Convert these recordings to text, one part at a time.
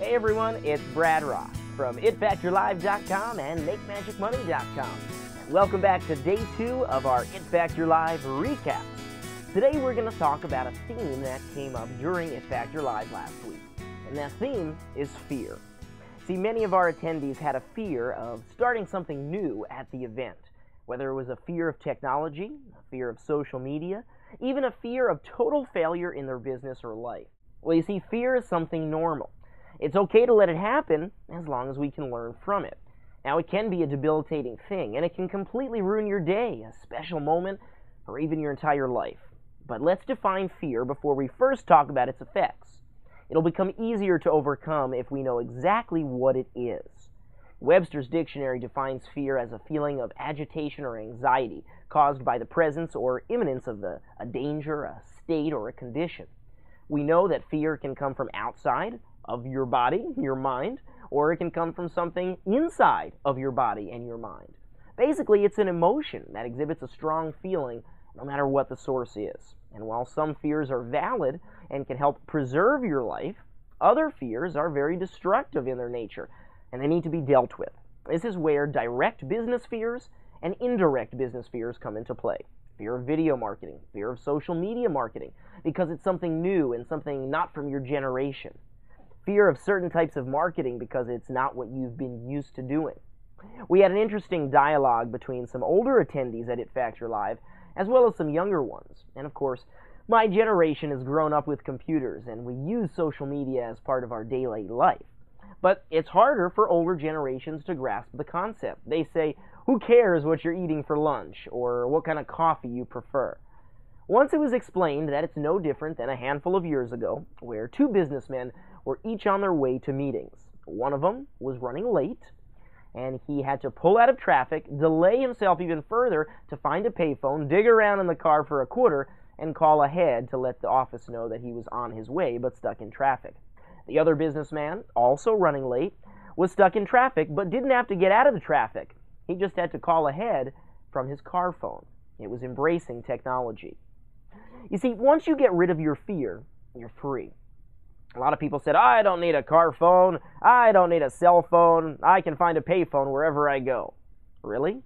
Hey everyone, it's Brad Ross from ItFactorLive.com and MakeMagicMoney.com. Welcome back to day 2 of our It Factor Live recap. Today we're going to talk about a theme that came up during It Factor Live last week, and that theme is fear. See, many of our attendees had a fear of starting something new at the event, whether it was a fear of technology, a fear of social media, even a fear of total failure in their business or life. Well, you see, fear is something normal. It's okay to let it happen as long as we can learn from it. Now, it can be a debilitating thing, and it can completely ruin your day, a special moment, or even your entire life. But let's define fear before we first talk about its effects. It'll become easier to overcome if we know exactly what it is. Webster's dictionary defines fear as a feeling of agitation or anxiety caused by the presence or imminence of a danger, a state, or a condition. We know that fear can come from outside of your body, your mind, or it can come from something inside of your body and your mind. Basically, it's an emotion that exhibits a strong feeling no matter what the source is. And while some fears are valid and can help preserve your life, other fears are very destructive in their nature, and they need to be dealt with. This is where direct business fears and indirect business fears come into play. Fear of video marketing, fear of social media marketing, because it's something new and something not from your generation. Fear of certain types of marketing because it's not what you've been used to doing. We had an interesting dialogue between some older attendees at It Factor Live, as well as some younger ones. And of course, my generation has grown up with computers, and we use social media as part of our daily life. But it's harder for older generations to grasp the concept. They say, who cares what you're eating for lunch, or what kind of coffee you prefer? Once it was explained that it's no different than a handful of years ago, where two businessmen were each on their way to meetings. One of them was running late, and he had to pull out of traffic, delay himself even further to find a payphone, dig around in the car for a quarter, and call ahead to let the office know that he was on his way but stuck in traffic. The other businessman, also running late, was stuck in traffic but didn't have to get out of the traffic. He just had to call ahead from his car phone. It was embracing technology. You see, once you get rid of your fear, you're free. A lot of people said, I don't need a car phone, I don't need a cell phone, I can find a payphone wherever I go. Really?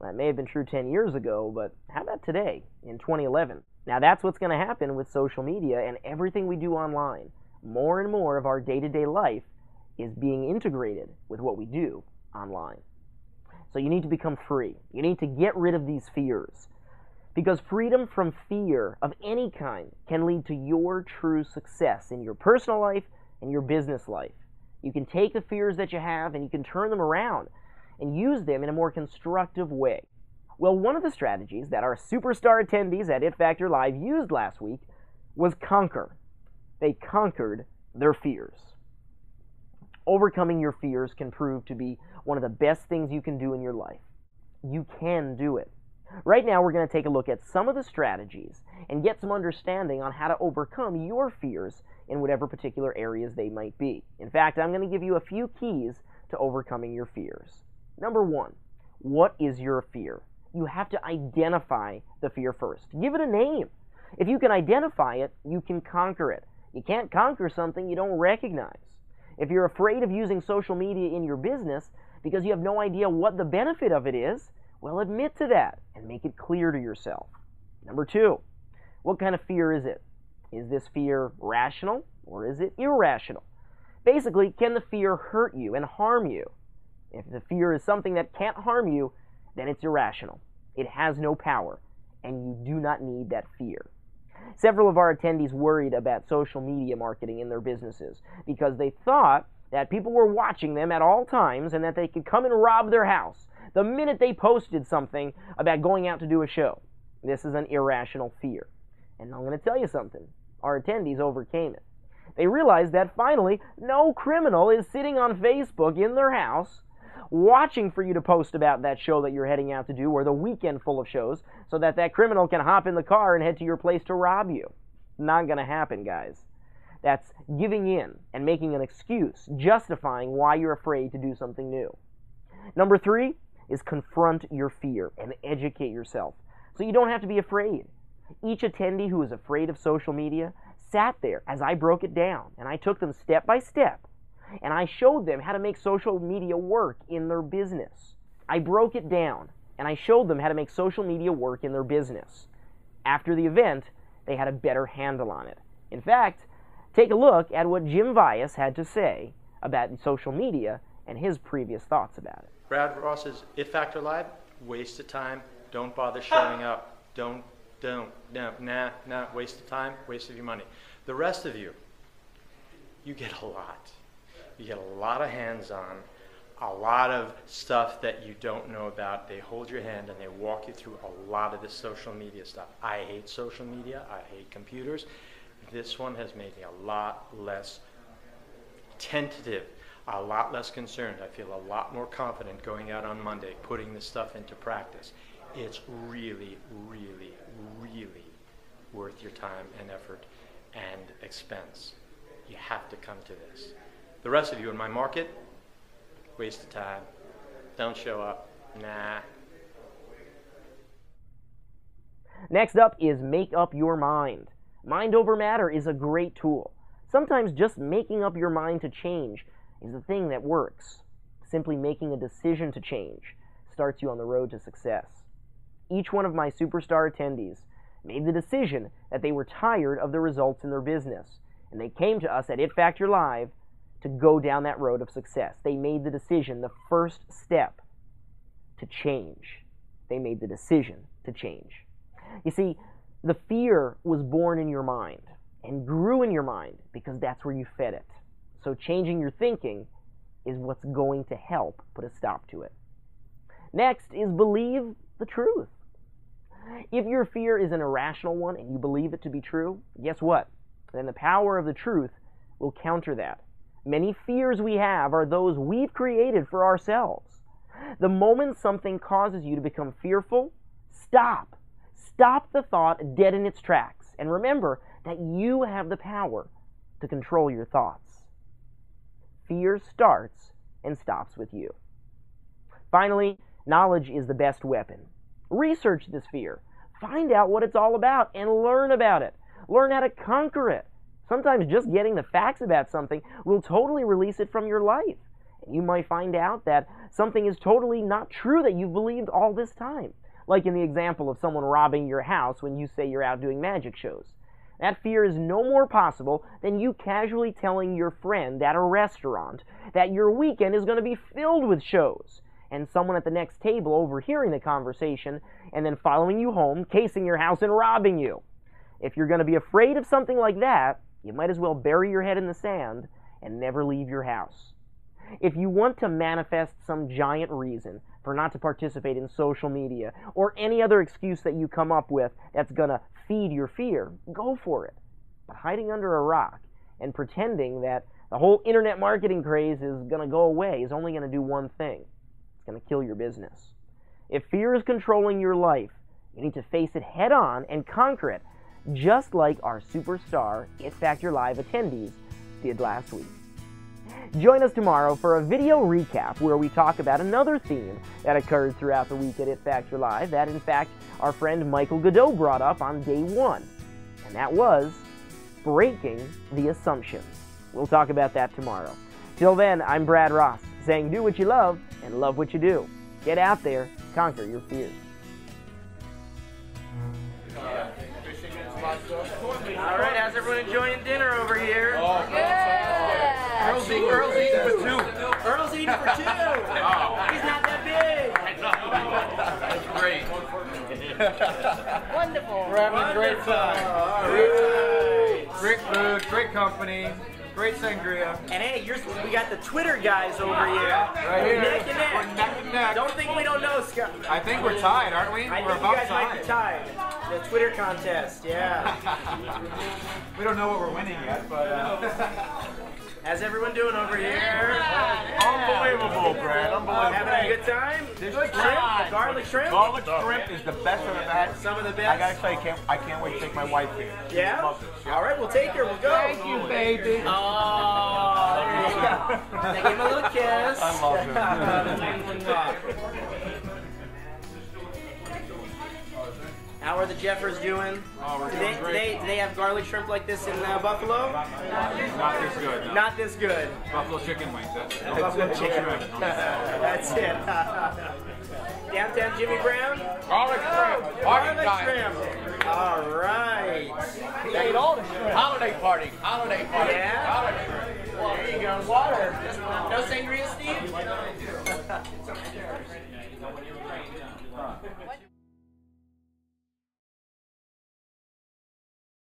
That may have been true 10 years ago, but how about today, in 2011? Now that's what's going to happen with social media and everything we do online. More and more of our day-to-day life is being integrated with what we do online. So you need to become free. You need to get rid of these fears. Because freedom from fear of any kind can lead to your true success in your personal life and your business life. You can take the fears that you have and you can turn them around and use them in a more constructive way. Well, one of the strategies that our superstar attendees at It Factor Live used last week was conquer. They conquered their fears. Overcoming your fears can prove to be one of the best things you can do in your life. You can do it. Right now, we're going to take a look at some of the strategies and get some understanding on how to overcome your fears in whatever particular areas they might be. In fact, I'm going to give you a few keys to overcoming your fears. Number 1, what is your fear? You have to identify the fear first. Give it a name. If you can identify it, you can conquer it. You can't conquer something you don't recognize. If you're afraid of using social media in your business because you have no idea what the benefit of it is, well, admit to that and make it clear to yourself. Number 2, what kind of fear is it? Is this fear rational or is it irrational? Basically, can the fear hurt you and harm you? If the fear is something that can't harm you, then it's irrational. It has no power, and you do not need that fear. Several of our attendees worried about social media marketing in their businesses because they thought that people were watching them at all times and that they could come and rob their house the minute they posted something about going out to do a show. This is an irrational fear. And I'm going to tell you something. Our attendees overcame it. They realized that finally, no criminal is sitting on Facebook in their house watching for you to post about that show that you're heading out to do or the weekend full of shows so that that criminal can hop in the car and head to your place to rob you. Not going to happen, guys. That's giving in and making an excuse, justifying why you're afraid to do something new. Number 3 is confront your fear and educate yourself so you don't have to be afraid. Each attendee who is afraid of social media sat there as I broke it down, and I took them step by step and I showed them how to make social media work in their business. I broke it down, and I showed them how to make social media work in their business. After the event, they had a better handle on it. In fact, take a look at what Jim Vias had to say about social media and his previous thoughts about it. Brad Ross's It Factor Live, waste of time, don't bother showing up, nah, waste of time, waste of your money. The rest of you, you get a lot. You get a lot of hands-on, a lot of stuff that you don't know about. They hold your hand and they walk you through a lot of this social media stuff. I hate social media, I hate computers. This one has made me a lot less tentative, a lot less concerned. I feel a lot more confident going out on Monday, putting this stuff into practice. It's really, really, really worth your time and effort and expense. You have to come to this. The rest of you in my market, waste of time, don't show up, nah. Next up is make up your mind. Mind over matter is a great tool. Sometimes just making up your mind to change is the thing that works. Simply making a decision to change starts you on the road to success. Each one of my superstar attendees made the decision that they were tired of the results in their business, and they came to us at It Factor Live to go down that road of success. They made the decision, the first step, to change. They made the decision to change. You see, the fear was born in your mind and grew in your mind because that's where you fed it. So changing your thinking is what's going to help put a stop to it. Next is believe the truth. If your fear is an irrational one and you believe it to be true, guess what? Then the power of the truth will counter that. Many fears we have are those we've created for ourselves. The moment something causes you to become fearful, stop. Stop the thought dead in its tracks, and remember that you have the power to control your thoughts. Fear starts and stops with you. Finally, knowledge is the best weapon. Research this fear. Find out what it's all about and learn about it. Learn how to conquer it. Sometimes just getting the facts about something will totally release it from your life. And you might find out that something is totally not true that you've believed all this time. Like in the example of someone robbing your house when you say you're out doing magic shows. That fear is no more possible than you casually telling your friend at a restaurant that your weekend is going to be filled with shows, and someone at the next table overhearing the conversation and then following you home, casing your house, and robbing you. If you're going to be afraid of something like that, you might as well bury your head in the sand and never leave your house. If you want to manifest some giant reason for not to participate in social media or any other excuse that you come up with that's going to feed your fear, go for it. But hiding under a rock and pretending that the whole internet marketing craze is going to go away is only going to do one thing. It's going to kill your business. If fear is controlling your life, you need to face it head on and conquer it, just like our superstar It Factor Live attendees did last week. Join us tomorrow for a video recap where we talk about another theme that occurred throughout the week at It Factor Live that, in fact, our friend Michael Godot brought up on day one, and that was breaking the assumptions. We'll talk about that tomorrow. Till then, I'm Brad Ross, saying do what you love and love what you do. Get out there, conquer your fears. All right, how's everyone enjoying dinner over here? Oh, yeah. Earl's eating for two. Earl's eating for two. Oh. He's not that big. That's great. Wonderful. We're having a great time. Great food, great company, great sangria. And hey, we got the Twitter guys over here. Right here. Neck and neck. We're neck and neck. Don't think we don't know, Scott. I think we're tied, aren't we? I We're think you about guys might be tied. The Twitter contest, yeah. We don't know what we're winning yet, but... How's everyone doing over here? Unbelievable, Brad. Unbelievable. Having a good time? This Good shrimp, shrimp? The garlic shrimp? Garlic shrimp is the best I've ever had. Some of the I best? gotta say, I can't wait to take my wife here. Yeah? Loves it. All right, we'll take her. We'll go. Thank you, baby. Oh, there you go. They gave him a little kiss. I love her. How are the Jeffers doing? Oh, we're do doing great. they have garlic shrimp like this in Buffalo? Not this good. No. Not this good. Buffalo chicken wings. That's it. Buffalo chicken. Shrimp. That's it. Downtown Jimmy Brown? Garlic shrimp. Garlic shrimp. All right. He ate all the shrimp. Holiday party. Holiday party. Yeah? Holiday shrimp. There you go. Water. Those